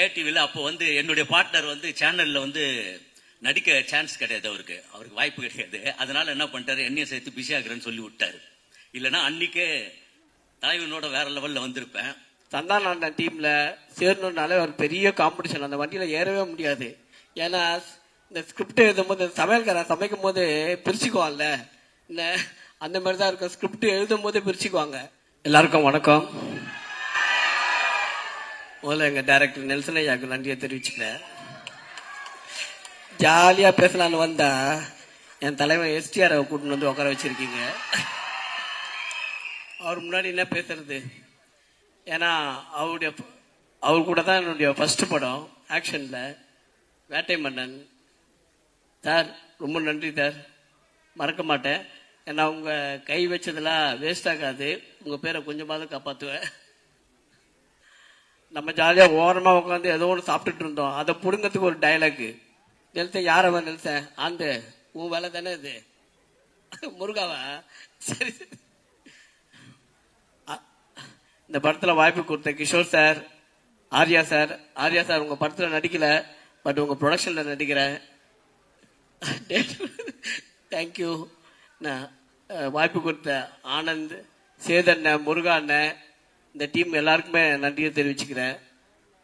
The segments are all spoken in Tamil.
ஜெயா டிவியில் அப்போ வந்து என்னுடைய பார்ட்னர் வந்து சேனல்ல வந்து நடிக்க சான்ஸ் கிடையாது, அவருக்கு வாய்ப்பு கிடையாது. அதனால என்ன பண்ணிட்டாரு, என்னையும் சேர்த்து பிஸி ஆகுறேன்னு சொல்லி விட்டாரு. இல்லைன்னா அன்னைக்கே தலைவனோட வேற லெவல்ல வந்திருப்பேன். சந்தான டீம்ல சேரணும்னாலே ஒரு பெரிய காம்படிஷன். அந்த வண்டியில ஏறவே முடியாது. ஏன்னா இந்த ஸ்கிரிப்ட் எழுதும் போது சமையல்கார சமைக்கும் போது பிரிச்சுக்குவான்ல, அந்த மாதிரி தான் இருக்கும். ஸ்கிரிப்ட் எழுதும் போது பிரிச்சுக்குவாங்க. எல்லாருக்கும் வணக்கம். முதல்ல எங்க டைரக்டர் நெல்சன் ஐயாவுக்கு நன்றியை தெரிவிச்சுக்கிறேன். ஜாலியா பேசலான்னு வந்தா என் தலைவன் எஸ்டிஆர் கூட்டின்னு வந்து உட்கார வச்சிருக்கீங்க. அவர் முன்னாடி என்ன பேசுறது? ஏன்னா அவர் கூட தான் என்னுடைய ஃபர்ஸ்ட் படம் ஆக்ஷன்ல வேட்டை மன்னன். சார் ரொம்ப நன்றி சார், மறக்க மாட்டேன். ஏன்னா உங்க கை வச்சதெல்லாம் வேஸ்ட் ஆகாது. உங்க பேரை கொஞ்சமாவது காப்பாற்றுவேன். நம்ம ஜாலியா ஓரமா உட்காந்து ஏதோ ஒன்று சாப்பிட்டுட்டு இருந்தோம். அதை புடுங்கிறதுக்கு ஒரு டைலாக். Nelson யாரவன் Nelson? ஆண்டு உன் வேலை தானே இது. முருகாவா? சரி. இந்த படத்துல வாய்ப்பு கொடுத்த கிஷோர் சார், ஆர்யா சார் உங்க படத்துல நடிக்கல, பட் உங்க ப்ரொடக்ஷன்ல நடிக்கிறேன். தேங்க்யூ. வாய்ப்பு கொடுத்த ஆனந்த், சேதண்ண, முருகா அண்ணன், இந்த டீம் எல்லாருக்குமே நன்றியை தெரிவிச்சுக்கிறேன்.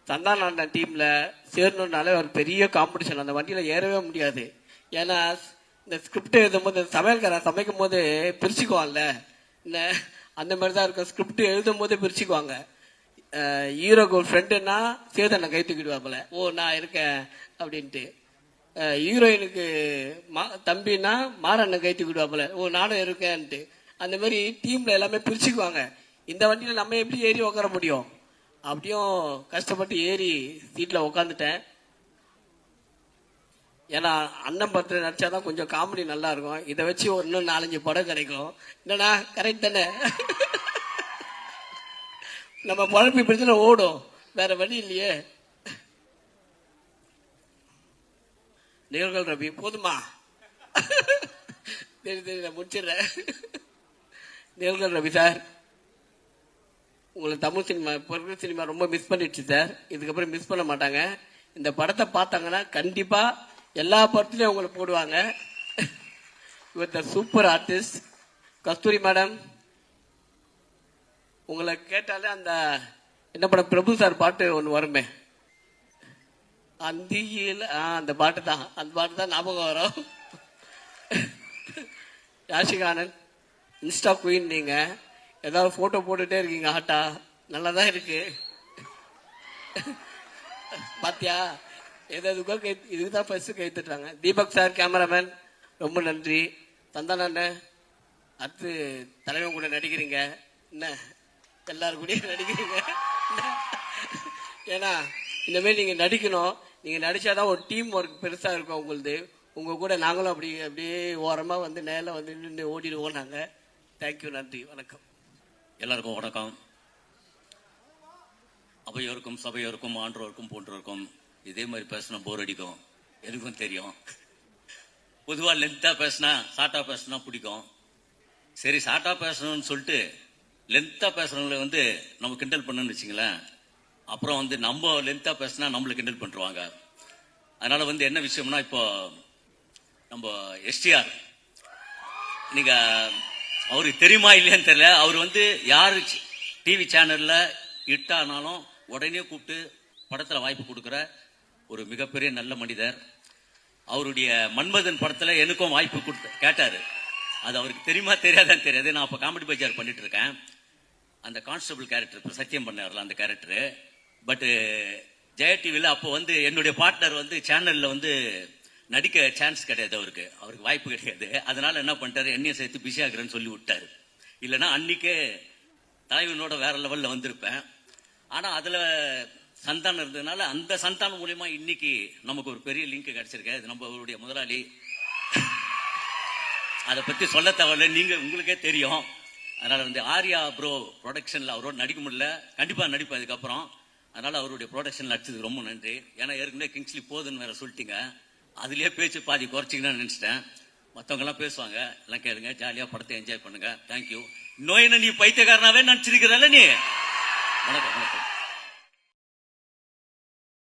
சந்தான டீம்ல சேரணும்னாலே ஒரு பெரிய காம்படிஷன். அந்த வண்டியில ஏறவே முடியாது. ஏன்னா இந்த ஸ்கிரிப்ட் எழுதும் போது சமையல்கார சமைக்கும் போது பிரிச்சுக்குவான்ல, அந்த மாதிரி தான் இருக்கும். ஸ்கிரிப்ட் எழுதும் போது பிரிச்சுக்குவாங்க. ஹீரோக்கு ஒரு ஃப்ரெண்டுன்னா சேதனை கை தூக்கிடுவாப்புல, ஓ நான் இருக்கேன் அப்படின்ட்டு. ஹீரோயினுக்கு தம்பின்னா மாறண்ணன் கை தூக்கிடுவாப்புல, ஓ நானும் இருக்கேன்ட்டு. அந்த மாதிரி டீம்ல எல்லாமே பிரிச்சுக்குவாங்க. இந்த வண்டியில நம்ம எப்படி ஏறி உட்கார முடியும்? அப்படியும் கஷ்டப்பட்டு ஏறி சீட்ல உட்காந்துட்டேன். ஏன்னா அண்ணன் படத்துல நடிச்சாதான் கொஞ்சம் காமெடி நல்லா இருக்கும். இதை வச்சு இன்னும் 4-5 படம் கிடைக்கும். என்னன்னா கரெக்ட் தானே? நம்ம பழப்பி பிரச்சனை ஓடும், வேற வழி இல்லையே. நிகழ்கள் ரவி போதுமா? சரி நான் முடிச்சிடுறேன். நிகழ்கள் ரவி சார், உங்களை தமிழ் சினிமா பொருள் சினிமா ரொம்ப மிஸ் பண்ணிடுச்சு சார். இதுக்கப்புறம் மிஸ் பண்ண மாட்டாங்க. இந்த படத்தை பார்த்தாங்கன்னா கண்டிப்பா எல்லா படத்துலயும் உங்களை போடுவாங்க. சூப்பர் ஆர்டிஸ்ட் கஸ்தூரி மேடம், உங்களை கேட்டாலே அந்த என்ன படம் பிரபு சார் பாட்டு ஒன்று வருமே, அந்தியில், அந்த பாட்டு தான் ஞாபகம் வரும். யாஷிகானன் இன்ஸ்டா குயின், நீங்க ஏதாவது போட்டோ போட்டுட்டே இருக்கீங்க. ஆட்டா நல்லாதான் இருக்கு. பாத்தியா, ஏதாவது இதுதான் ஃபர்ஸ்ட் கை தட்டுறாங்க. தீபக் சார் கேமராமேன் ரொம்ப நன்றி. சந்தான அடுத்து தலைவன் கூட நடிக்கிறீங்க, என்ன எல்லாரும் கூட நடிக்கிறீங்க. ஏன்னா இந்த மாதிரி நீங்க நடிக்கணும். நீங்க நடிச்சாதான் ஒரு டீம் ஒர்க் பெருசா இருக்கும் உங்களுது. உங்க கூட நாங்களும் அப்படியே ஓரமா வந்து நேரில் வந்து நின்று ஓடிடுவோம் நாங்க. தேங்க்யூ, நன்றி, வணக்கம். எல்லாருக்கும் வணக்கம். அவையோருக்கும் சபையோருக்கும் ஆன்றோருக்கும் போன்றோருக்கும் இதே மாதிரி பேசினா போர் அடிக்கும், எனக்கும் தெரியும். பொதுவா லென்த்தா பேசினா ஷார்ட்டா பேசினா பிடிக்கும். சரி, ஷார்ட்டா பேசணும்னு சொல்லிட்டு லென்த்தா பேசுறவங்களை வந்து நம்ம கிண்டல் பண்ணணும்னு வச்சுங்களேன், அப்புறம் வந்து நம்ம லென்த்தா பேசினா நம்மளை கிண்டல் பண்ணுவாங்க. அதனால வந்து என்ன விஷயம்னா, இப்போ நம்ம எஸ்டிஆர், நீங்க அவருக்கு தெரியுமா இல்லையான்னு தெரியல, அவர் வந்து யாரு டிவி சேனல்ல இட்டானாலும் உடனே கூப்பிட்டு படத்துல வாய்ப்பு கொடுக்கிற ஒரு மிகப்பெரிய நல்ல மனிதர். அவருடைய மன்மதன் படத்துல எனக்கும் வாய்ப்பு கேட்டாரு. அது அவருக்கு தெரியுமா தெரியாதான்னு தெரியாது. நான் அப்ப காமெடி பஜார் பண்ணிட்டு இருக்கேன். அந்த கான்ஸ்டபிள் கேரக்டர் சத்தியம் பண்ணார்ல, அந்த கேரக்டர். பட் ஜெயா டிவியில் அப்போ வந்து என்னுடைய பார்ட்னர் வந்து சேனல்ல வந்து நடிக்க சான்ஸ் கிடையாது, அவருக்கு வாய்ப்பு கிடையாது. அதனால என்ன பண்ணிட்டாரு, என்னையும் சேர்த்து பிஸி ஆகுறேன்னு சொல்லி விட்டாரு. இல்லைன்னா அன்னைக்கே தலைவனோட வேற லெவல்ல வந்திருப்பேன். ஆனா அதுல சந்தானம் இருந்ததுனால அந்த சந்தானம் மூலியமா இன்னைக்கு நமக்கு ஒரு பெரிய லிங்க் கிடைச்சிருக்கு. அது நம்மளுடைய முதலாளி. அதை பத்தி சொல்ல தேவையில்ல, நீங்க உங்களுக்கே தெரியும். அதனால வந்து ஆர்யா ப்ரோ ப்ரொடக்ஷன்ல அவரோட நடிக்க முடியல, கண்டிப்பா நடிப்பேன் அதுக்கப்புறம். அதனால அவருடைய ப்ரொடக்ஷன்ல நடிச்சதுக்கு ரொம்ப நன்றி. ஏன்னா ஏற்கனவே கிங்ஸ்லி போதுன்னு வேற சொல்லிட்டீங்க, அதுலயே பேச்சு பாதி குறைச்சிங்கன்னு நினைச்சிட்டேன். மற்றவங்க எல்லாம் பேசுவாங்க, எல்லாம் கேளுங்க, ஜாலியா படத்தை என்ஜாய் பண்ணுங்க. தேங்க்யூ. இன்னும் என்ன நீ பைத்தியக்காரனாவே நினைச்சிருக்கிறல்ல நீ. வணக்கம்.